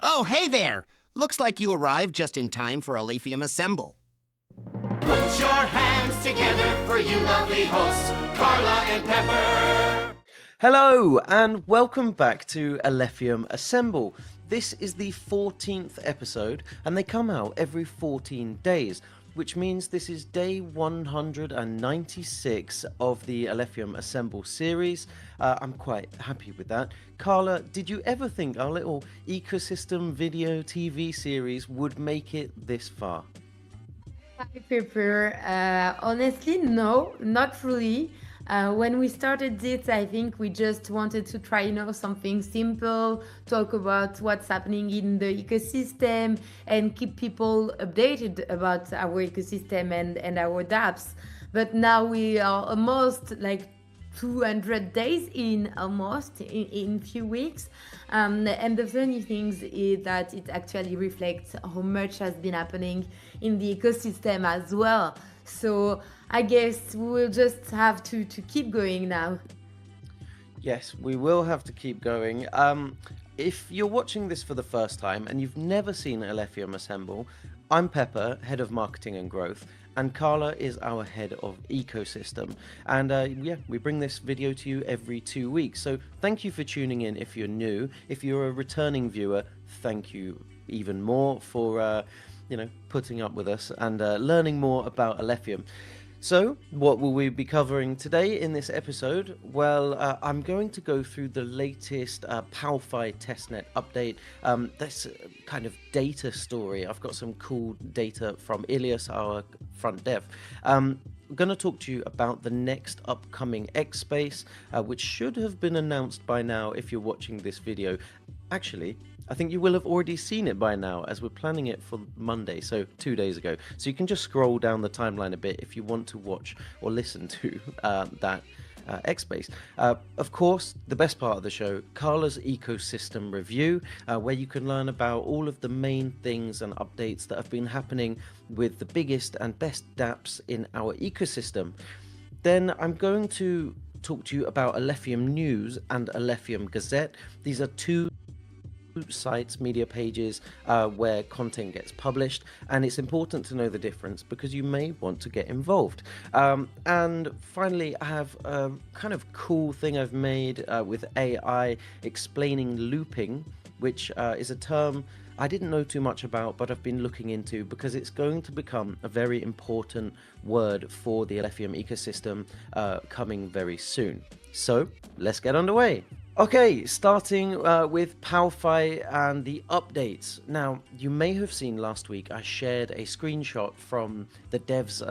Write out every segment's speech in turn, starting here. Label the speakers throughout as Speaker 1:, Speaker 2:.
Speaker 1: Oh, hey there! Looks like you arrived just in time for Alephium Assemble.
Speaker 2: Put your hands together for you lovely hosts, Carla and Pepper.
Speaker 3: Hello and welcome back to Alephium Assemble. This is the 14th episode and they come out every 14 days, which means this is day 196 of the Alephium Assemble series. I'm quite happy with that. Carla, did you ever think our little ecosystem video TV series would make it this far?
Speaker 4: Hi, Pepper. Honestly, no, not really. When we started this, I think we just wanted to try, something simple, talk about what's happening in the ecosystem, and keep people updated about our ecosystem and our dApps. But now we are almost like 200 days in few weeks, and the funny thing is that it actually reflects how much has been happening in the ecosystem as well. So I guess we will just have to keep going now.
Speaker 3: Yes, we will have to keep going. If you're watching this for the first time and you've never seen Alephium Assemble, I'm Pepper, Head of Marketing and Growth, and Carla is our Head of Ecosystem. And we bring this video to you every 2 weeks. So thank you for tuning in if you're new. If you're a returning viewer, thank you even more for putting up with us and learning more about Alephium. So, what will we be covering today in this episode? Well, I'm going to go through the latest Powfi Testnet update. That's kind of data story. I've got some cool data from Ilias, our front dev. I'm going to talk to you about the next upcoming X Space, which should have been announced by now if you're watching this video. Actually, I think you will have already seen it by now, as we're planning it for Monday, so 2 days ago. So you can just scroll down the timeline a bit if you want to watch or listen to that X Space. Of course, the best part of the show, Carla's ecosystem review, where you can learn about all of the main things and updates that have been happening with the biggest and best dApps in our ecosystem. Then I'm going to talk to you about Alephium News and Alephium Gazzette. These are two sites, media pages, where content gets published, and it's important to know the difference because you may want to get involved. And finally, I have a kind of cool thing I've made with AI explaining looping, which is a term I didn't know too much about, but I've been looking into because it's going to become a very important word for the Alephium ecosystem coming very soon. So let's get underway. Okay, starting with Powfi and the updates. Now, you may have seen last week I shared a screenshot from the devs,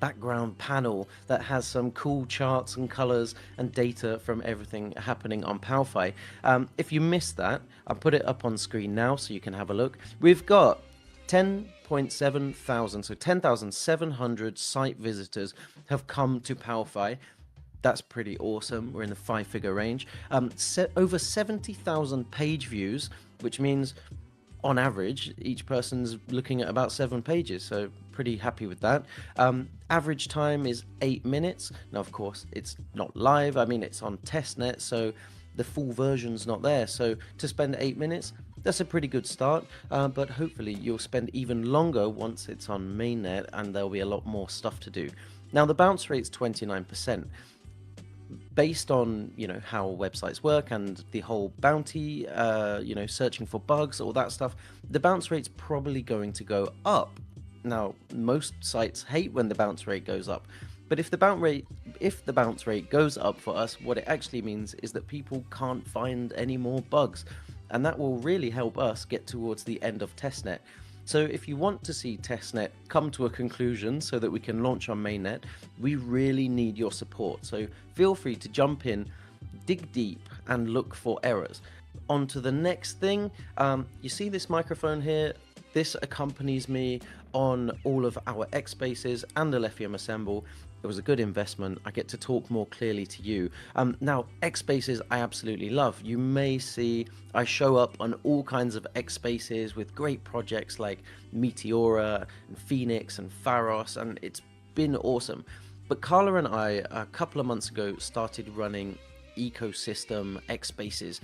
Speaker 3: background panel that has some cool charts and colors and data from everything happening on Powfi. If you missed that, I'll put it up on screen now so you can have a look. We've got 10.7 thousand, so 10,700 site visitors have come to Powfi. That's pretty awesome. We're in the 5-figure range. Over 70,000 page views, which means on average, each person's looking at about 7 pages. So pretty happy with that. Average time is 8 minutes. Now, of course, it's not live. I mean, it's on Testnet, so the full version's not there. So to spend 8 minutes, that's a pretty good start. But hopefully you'll spend even longer once it's on mainnet and there'll be a lot more stuff to do. Now, the bounce rate's 29%. Based on how websites work and the whole bounty, searching for bugs, all that stuff, the bounce rate's probably going to go up. Now, most sites hate when the bounce rate goes up, but if the bounce rate goes up for us, what it actually means is that people can't find any more bugs, and that will really help us get towards the end of Testnet. So if you want to see Testnet come to a conclusion so that we can launch on mainnet, we really need your support. So feel free to jump in, dig deep, and look for errors. On to the next thing. You see this microphone here? This accompanies me on all of our X Spaces and Alephium Assemble. It was a good investment. I get to talk more clearly to you. Now, X Spaces I absolutely love. You may see I show up on all kinds of X Spaces with great projects like Meteora and Phoenix and Pharos, and it's been awesome. But Carla and I, a couple of months ago, started running ecosystem X Spaces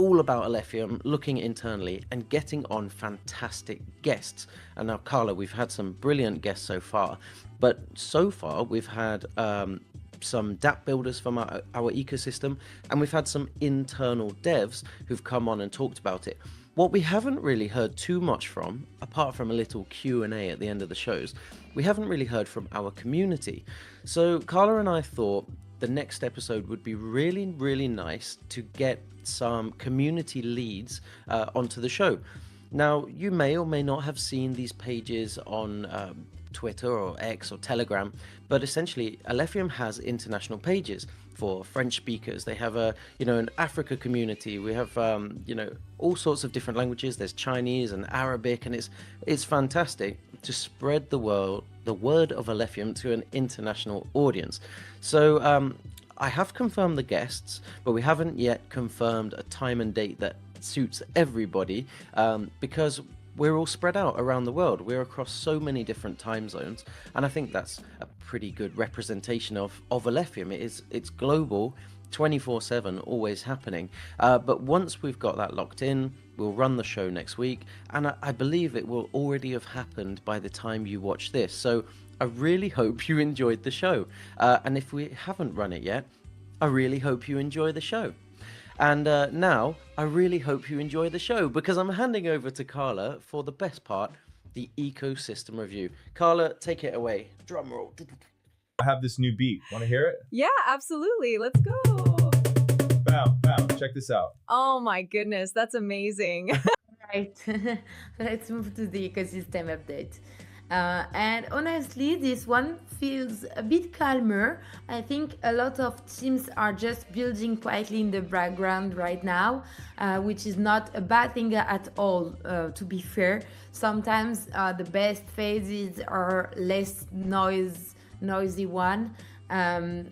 Speaker 3: all about Alephium, looking internally and getting on fantastic guests. And now, Carla, we've had some brilliant guests so far, but so far we've had some dApp builders from our ecosystem, and we've had some internal devs who've come on and talked about it. What we haven't really heard too much from, apart from a little Q&A at the end of the shows, we haven't really heard from our community. So Carla and I thought the next episode would be really, really nice to get some community leads onto the show. Now, you may or may not have seen these pages on Twitter or X or Telegram, but essentially Alephium has international pages for French speakers. They have an Africa community. We have all sorts of different languages. There's Chinese and Arabic, and it's fantastic to spread the word of Alephium to an international audience. So I have confirmed the guests, but we haven't yet confirmed a time and date that suits everybody, because we're all spread out around the world. We're across so many different time zones, and I think that's a pretty good representation of Alephium. It's global, 24/7, always happening. But once we've got that locked in, we'll run the show next week, and I believe it will already have happened by the time you watch this. So I really hope you enjoyed the show, and if we haven't run it yet, I really hope you enjoy the show. And now, I really hope you enjoy the show, because I'm handing over to Carla for the best part, the ecosystem review. Carla, take it away. Drum roll.
Speaker 5: I have this new beat. Want to hear it?
Speaker 6: Yeah, absolutely. Let's go.
Speaker 5: Bow, bow. Check this out.
Speaker 6: Oh my goodness, that's amazing.
Speaker 4: Right. Let's move to the ecosystem update. And honestly, this one feels a bit calmer. I think a lot of teams are just building quietly in the background right now, which is not a bad thing at all, to be fair. Sometimes the best phases are less noisy one.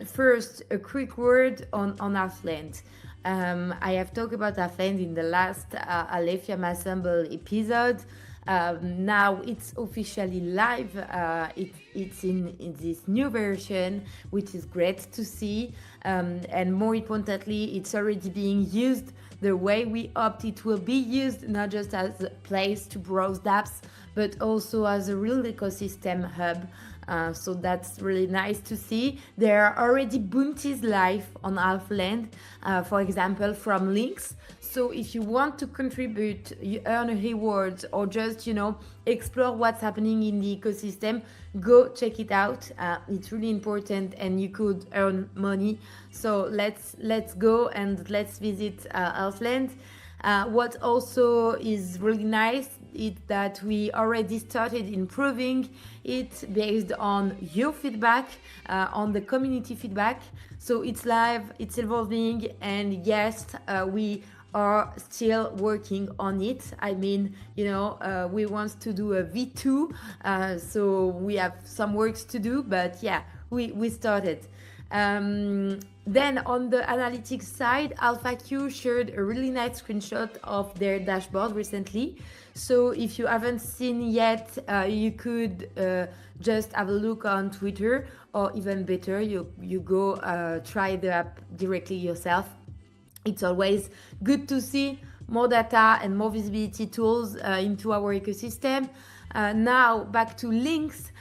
Speaker 4: First, a quick word on Hearthland. I have talked about Hearthland in the last Alephium Assemble episode. Now it's officially live. It's in this new version, which is great to see. And more importantly, it's already being used the way we hoped it will be used, not just as a place to browse dApps, but also as a real ecosystem hub. So that's really nice to see. There are already bounties live on Hearthland, for example, from links. So if you want to contribute, you earn a reward, or just, explore what's happening in the ecosystem, go check it out. It's really important, and you could earn money. So let's go and let's visit Hearthland. What also is really nice is that we already started improving it based on your feedback, on the community feedback. So it's live, it's evolving, and yes, we are still working on it. I mean, we want to do a V2, so we have some works to do, but yeah, we started. Then on the analytics side, AlphaQ shared a really nice screenshot of their dashboard recently. So if you haven't seen yet, you could just have a look on Twitter, or even better, you go try the app directly yourself. It's always good to see more data and more visibility tools into our ecosystem. Now back to links.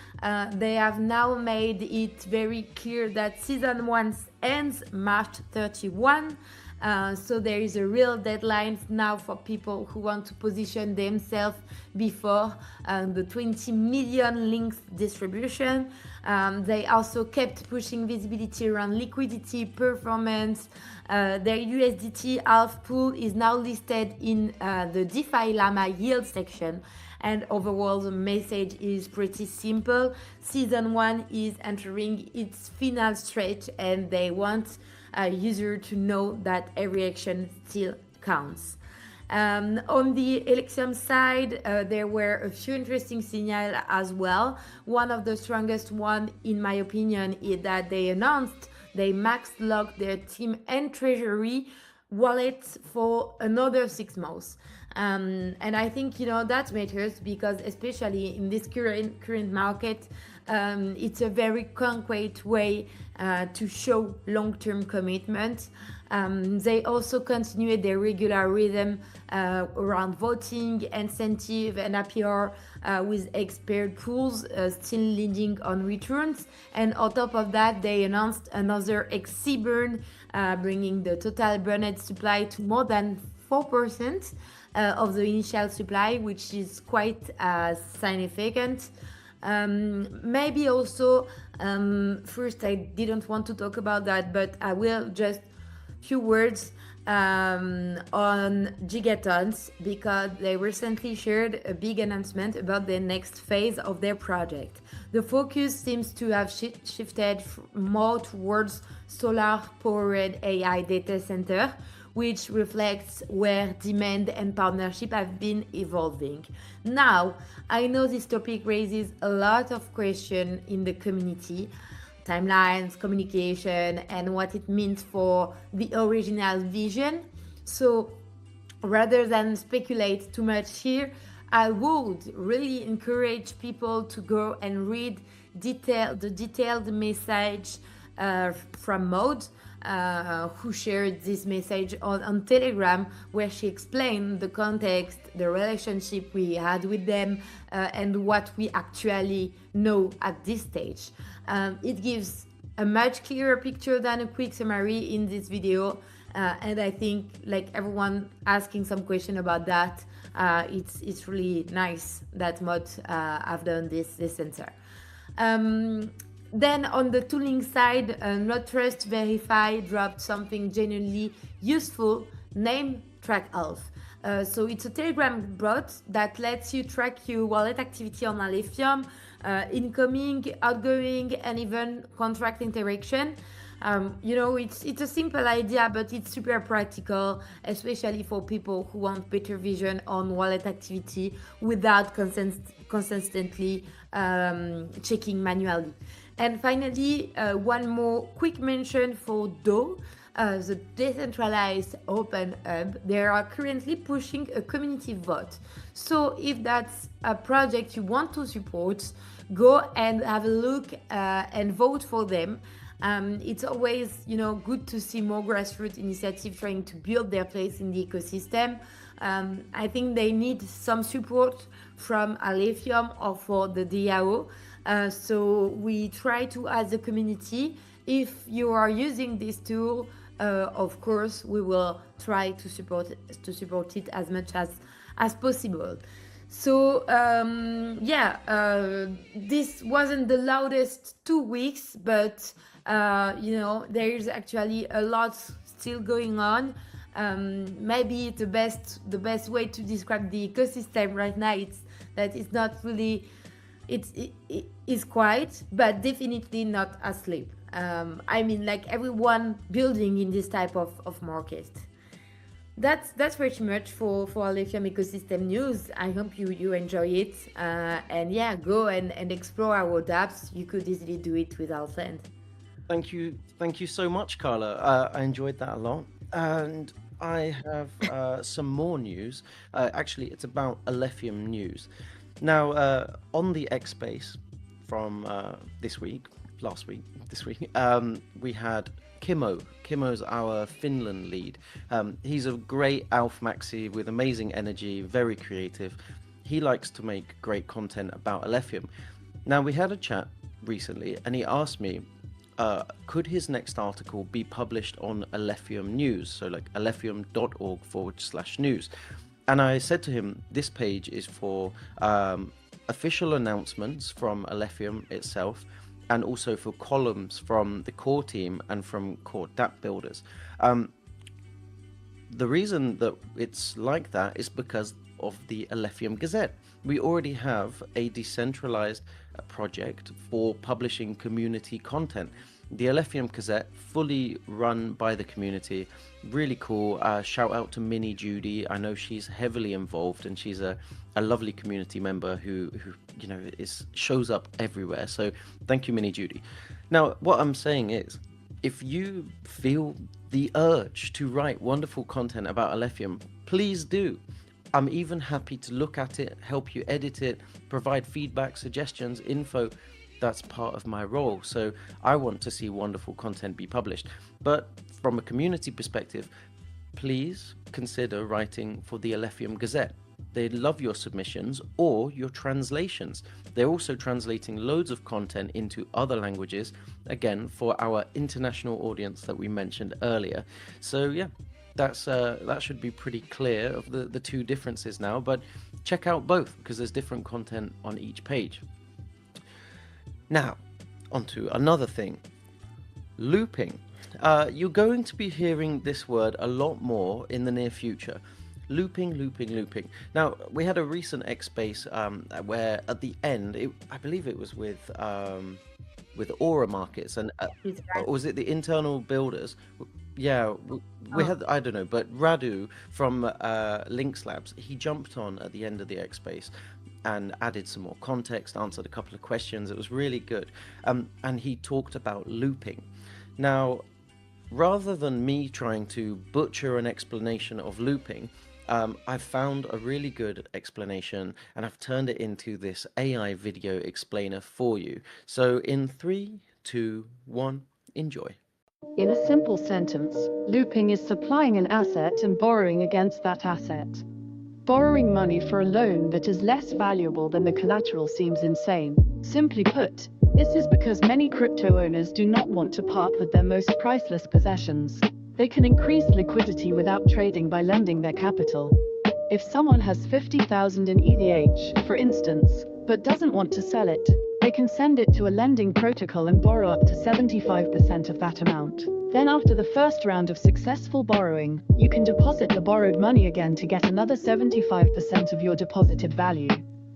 Speaker 4: They have now made it very clear that season 1 ends March 31. So there is a real deadline now for people who want to position themselves before the 20 million links distribution. They also kept pushing visibility around liquidity, performance. Their USDT half pool is now listed in the DeFi Llama yield section. And overall, the message is pretty simple. Season 1 is entering its final stretch, and they want a user to know that every action still counts. On the Alephium side, there were a few interesting signals as well. One of the strongest one, in my opinion, is that they announced they max locked their team and treasury wallets for another 6 months. And I think that matters because especially in this current market, it's a very concrete way to show long-term commitment. They also continue their regular rhythm around voting, incentive, and APR with expert pools still leading on returns. And on top of that, they announced another XC burn, bringing the total burned supply to more than 4% of the initial supply, which is quite significant. Maybe also, first, I didn't want to talk about that, but I will just few words on gigatons because they recently shared a big announcement about the next phase of their project. The focus seems to have shifted more towards solar-powered AI data center, which reflects where demand and partnership have been evolving. Now, I know this topic raises a lot of questions in the community, timelines, communication, and what it means for the original vision. So rather than speculate too much here, I would really encourage people to go and read the detailed message from Maud, who shared this message on Telegram, where she explained the context, the relationship we had with them, and what we actually know at this stage. It gives a much clearer picture than a quick summary in this video, and I think like everyone asking some question about that, it's really nice that Maud have done this answer. Then on the tooling side, Not Trust Verify dropped something genuinely useful named TrackAlf. So it's a Telegram bot that lets you track your wallet activity on Alephium, incoming, outgoing, and even contract interaction. It's a simple idea, but it's super practical, especially for people who want better vision on wallet activity without constantly checking manually. And finally, one more quick mention for DO, the Decentralized Open Hub. They are currently pushing a community vote. So if that's a project you want to support, go and have a look and vote for them. It's always, good to see more grassroots initiatives trying to build their place in the ecosystem. I think they need some support from Alephium or for the DAO. So we try to, as a community, if you are using this tool, of course, we will try to support it as much as possible. So this wasn't the loudest 2 weeks, but there is actually a lot still going on. Maybe the best way to describe the ecosystem right now is that it's not really. It is quiet, but definitely not asleep. Like everyone building in this type of market. That's pretty much for Alephium ecosystem news. I hope you enjoy it. And go and explore our dApps. You could easily do it with our friend.
Speaker 3: Thank you so much, Carla. I enjoyed that a lot. And I have some more news. Actually, it's about Alephium news. Now, on the X Space from this week, we had Kimmo. Kimmo's our Finland lead. He's a great Alf Maxi with amazing energy, very creative. He likes to make great content about Alephium. Now, we had a chat recently, and he asked me, could his next article be published on Alephium News? So like alephium.org/news. And I said to him, this page is for official announcements from Alephium itself, and also for columns from the core team and from core dApp builders. The reason that it's like that is because of the Alephium Gazzette. We already have a decentralized project for publishing community content. The Alephium Gazette, fully run by the community, really cool. Shout out to Minnie Judy. I know she's heavily involved, and she's a lovely community member who shows up everywhere. So thank you, Minnie Judy. Now, what I'm saying is, if you feel the urge to write wonderful content about Alephium, please do. I'm even happy to look at it, help you edit it, provide feedback, suggestions, info. That's part of my role. So I want to see wonderful content be published. But from a community perspective, please consider writing for the Alephium Gazette. They love your submissions or your translations. They're also translating loads of content into other languages, again, for our international audience that we mentioned earlier. So yeah, that should be pretty clear of the two differences now, but check out both because there's different content on each page. Now, onto another thing, looping. You're going to be hearing this word a lot more in the near future. Looping, looping, looping. Now, we had a recent X-Space where at the end, I believe it was with Aura Markets and
Speaker 4: It's
Speaker 3: or was it the internal builders? Yeah, we had, I don't know, but Radu from Links Labs, he jumped on at the end of the X-Space and added some more context, answered a couple of questions. It was really good. And he talked about looping. Now, rather than me trying to butcher an explanation of looping, I've found a really good explanation and I've turned it into this AI video explainer for you. So in 3, 2, 1, enjoy.
Speaker 7: In a simple sentence, looping is supplying an asset and borrowing against that asset. Borrowing money for a loan that is less valuable than the collateral seems insane. Simply put, this is because many crypto owners do not want to part with their most priceless possessions. They can increase liquidity without trading by lending their capital. If someone has 50,000 in ETH, for instance, but doesn't want to sell it, they can send it to a lending protocol and borrow up to 75% of that amount. Then after the first round of successful borrowing, you can deposit the borrowed money again to get another 75% of your deposited value.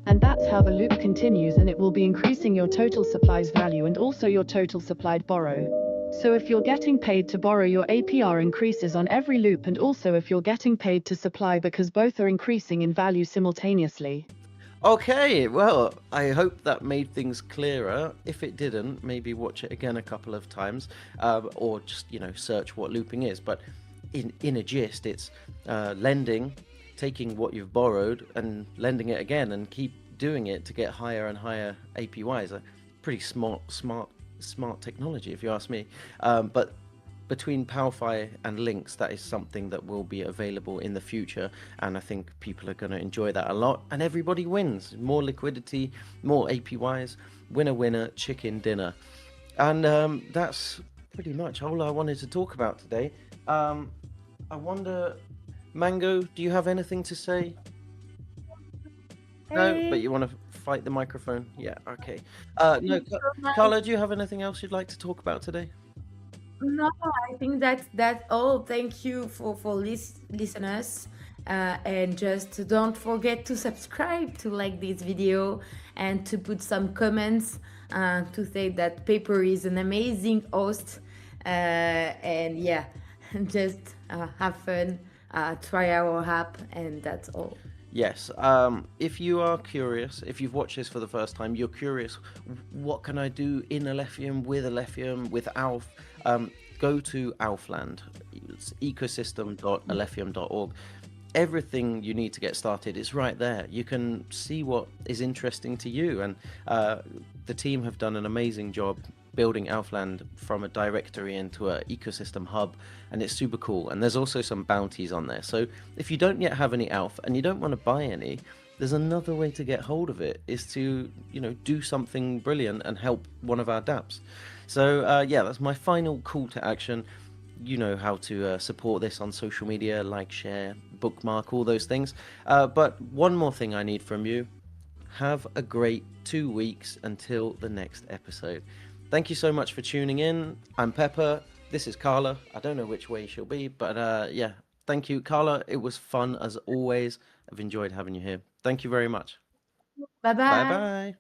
Speaker 7: And that's how the loop continues, and it will be increasing your total supplies value and also your total supplied borrow. So if you're getting paid to borrow, your APR increases on every loop, and also if you're getting paid to supply, because both are increasing in value simultaneously.
Speaker 3: Okay, well, I hope that made things clearer. If it didn't, maybe watch it again a couple of times, or just, search what looping is. But in a gist, it's lending, taking what you've borrowed and lending it again and keep doing it to get higher and higher APYs. A pretty smart technology, if you ask me. But between Powfi and Links, that is something that will be available in the future, and I think people are going to enjoy that a lot, and everybody wins. More liquidity, more APYs, winner, chicken dinner. And that's pretty much all I wanted to talk about today. I wonder, Mango, do you have anything to say? No, but you want to fight the microphone? Yeah, okay. No, Carla, do you have anything else you'd like to talk about today?
Speaker 4: No, I think that's all. Thank you for listeners, and just don't forget to subscribe, to like this video, and to put some comments to say that Pepper is an amazing host, and yeah, just have fun, try our app, and that's all.
Speaker 3: Yes, if you are curious, if you've watched this for the first time, you're curious, what can I do in Alephium, with Alf? Go to Alfland. It's ecosystem.alephium.org. Everything you need to get started is right there. You can see what is interesting to you, and the team have done an amazing job building Alfland from a directory into an ecosystem hub, and it's super cool. And there's also some bounties on there. So if you don't yet have any Alf and you don't want to buy any, there's another way to get hold of it, is to do something brilliant and help one of our dApps. So yeah, that's my final call to action. You know how to support this on social media, like, share, bookmark, all those things. But one more thing I need from you: have a great 2 weeks until the next episode. Thank you so much for tuning in. I'm Pepper. This is Carla. I don't know which way she'll be, but yeah, thank you, Carla. It was fun as always. I've enjoyed having you here. Thank you very much.
Speaker 4: Bye
Speaker 3: Bye
Speaker 4: bye.
Speaker 3: bye.